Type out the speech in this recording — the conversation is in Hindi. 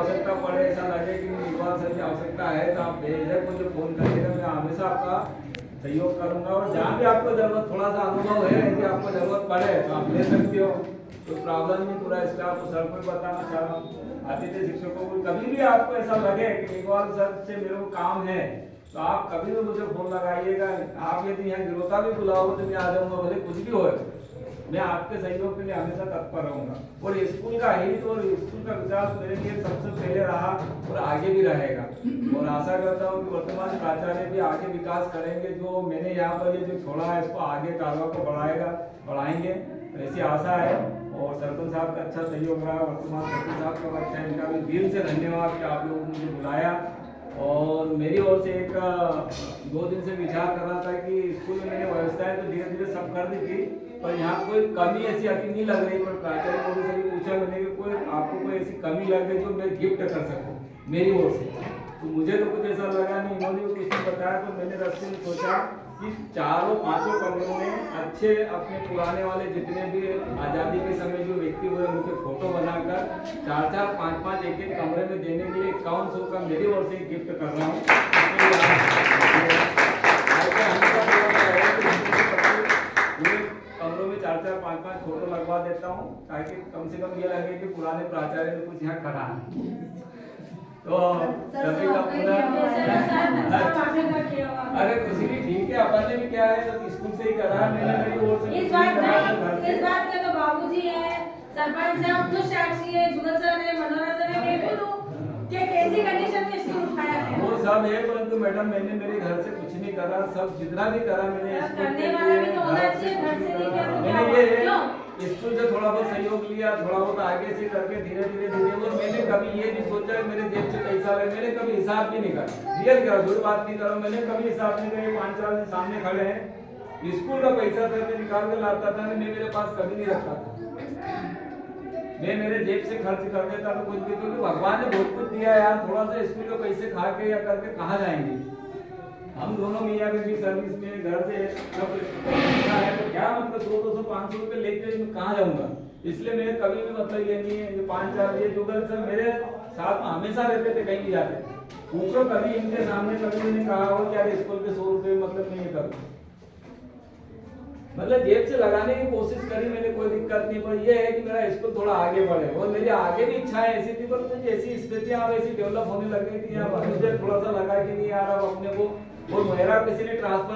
आवश्यकता पड़े, ऐसा लगे कि इकबाल सर की आवश्यकता है, तो आप बेझिझक मुझे फोन करिएगा, मैं हमेशा आपका सहयोग करूंगा। और जहाँ भी आपको जरूरत, थोड़ा सा अनुभव है कि आपको जरूरत पड़े तो आप ले सकते हो, तो प्रॉब्लम नहीं। पूरा स्टाफ को सर को बताना चाह रहा हूँ, आतिथ्य शिक्षकों को, कभी भी आपको ऐसा लगे कि इकबाल सर से मेरे को काम है, तो आप कभी भी मुझे फोन लगाइएगा। आप यदि यहाँ गिरोता भी बुलाओगे तो मैं आ जाऊंगा, भले कुछ भी हो, मैं आपके सहयोग के लिए हमेशा तत्पर रहूंगा। और स्कूल का हित और स्कूल का विकास मेरे लिए सबसे पहले रहा और आगे भी रहेगा। और आशा करता हूँ कि वर्तमान प्राचार्य भी आगे विकास करेंगे, जो मैंने यहाँ पर ये जो छोड़ा है इसको आगे कारवा को बढ़ाएंगे, ऐसी आशा है। और सरपंच साहब का अच्छा सहयोग रहा, वर्तमान सरपंच साहब का अच्छा, इनका भी दिल से धन्यवाद कि आप लोगों ने मुझे बुलाया। और मेरी ओर से एक 2 दिन से विचार कर रहा था कि स्कूल में मैंने व्यवस्थाएं तो धीरे धीरे सब कर दी थी, पर यहाँ कोई कमी ऐसी अभी नहीं लग रही। पर प्राचार्य को से भी पूछा मैंने कि कोई आपको कोई ऐसी कमी लग गई जो मैं गिफ्ट कर सकूँ मेरी ओर से, तो मुझे तो कुछ ऐसा लगा नहीं, इन्होंने भी कुछ नहीं बताया। तो मैंने रास्ते में सोचा कि 4-5 कमरों में अच्छे अपने पुराने वाले जितने भी आज़ादी के समय जो व्यक्ति हुए उनके फोटो बनाकर 4-4, 5-5 एक कमरे में देने के लिए 5100 का मेरी ओर से गिफ्ट कर रहा हूँ। कमरों में 4-4, 5-5 फोटो लगवा देता हूँ, ताकि कम से कम ये लगे कि पुराने प्राचार्य ने कुछ यहाँ करा है। तो सभी का पूरा, अरे कुछ भी ठीक है, अपन ने भी क्या है तो स्कूल से ही करा है, मैंने मेरी ओर से इस बात के तो बाबूजी है, सरपंच है, खुद साक्षी है, जुगल सर है, मनोहर सर है, मैं खुद हूँ कि कैसी कंडीशन में स्कूल उठाया है। वो सब है, परंतु मैडम मैंने मेरे घर से कुछ नहीं करा, सब जितना भी करा मैंने करने वाला भी तो होना चाहिए, घर से नहीं किया तो क्या हुआ? स्कूल से थोड़ा बहुत सहयोग लिया, थोड़ा बहुत आगे से करके धीरे धीरे। और मैंने कभी ये नहीं सोचा कि मेरे जेब से पैसा लगे, मैंने कभी हिसाब भी नहीं करा, रियल करो, झूठ बात नहीं करो, मैंने कभी हिसाब नहीं करा। 5-4 दिन सामने खड़े हैं, स्कूल का पैसा सर पे निकाल कर लाता था, मैं मेरे पास कभी नहीं रखता था, मैं मेरे जेब से खर्च कर देता था कुछ भी, क्योंकि भगवान ने बहुत कुछ दिया यार, थोड़ा सा स्कूल के पैसे खा के या करके कहाँ जाएंगे हम दोनों मियाँ भी सर्विस में घर से सब है, तो क्या मतलब 200-500 रुपए लेके मैं कहाँ जाऊंगा। इसलिए मेरे कभी भी मतलब ये नहीं है, ये 5-4 ये जुगल सर मेरे साथ में हमेशा रहते थे, कहीं भी जाते पूछो, कभी इनके सामने कभी मैंने कहा हो कि यार स्कूल के 100 रुपए मतलब नहीं करूँ, मतलब जेब से लगाने की कोशिश करी मैंने, कोई दिक्कत नहीं। पर ये है कि मेरा स्कूल थोड़ा आगे बढ़े, और मेरी आगे भी इच्छा है ऐसी थी, पर कुछ ऐसी स्थितियां अब ऐसी डेवलप होने लग गई थी, मुझे थोड़ा सा लगा कि नहीं यार अब अपने को, और मेरा किसी ने ट्रांसफर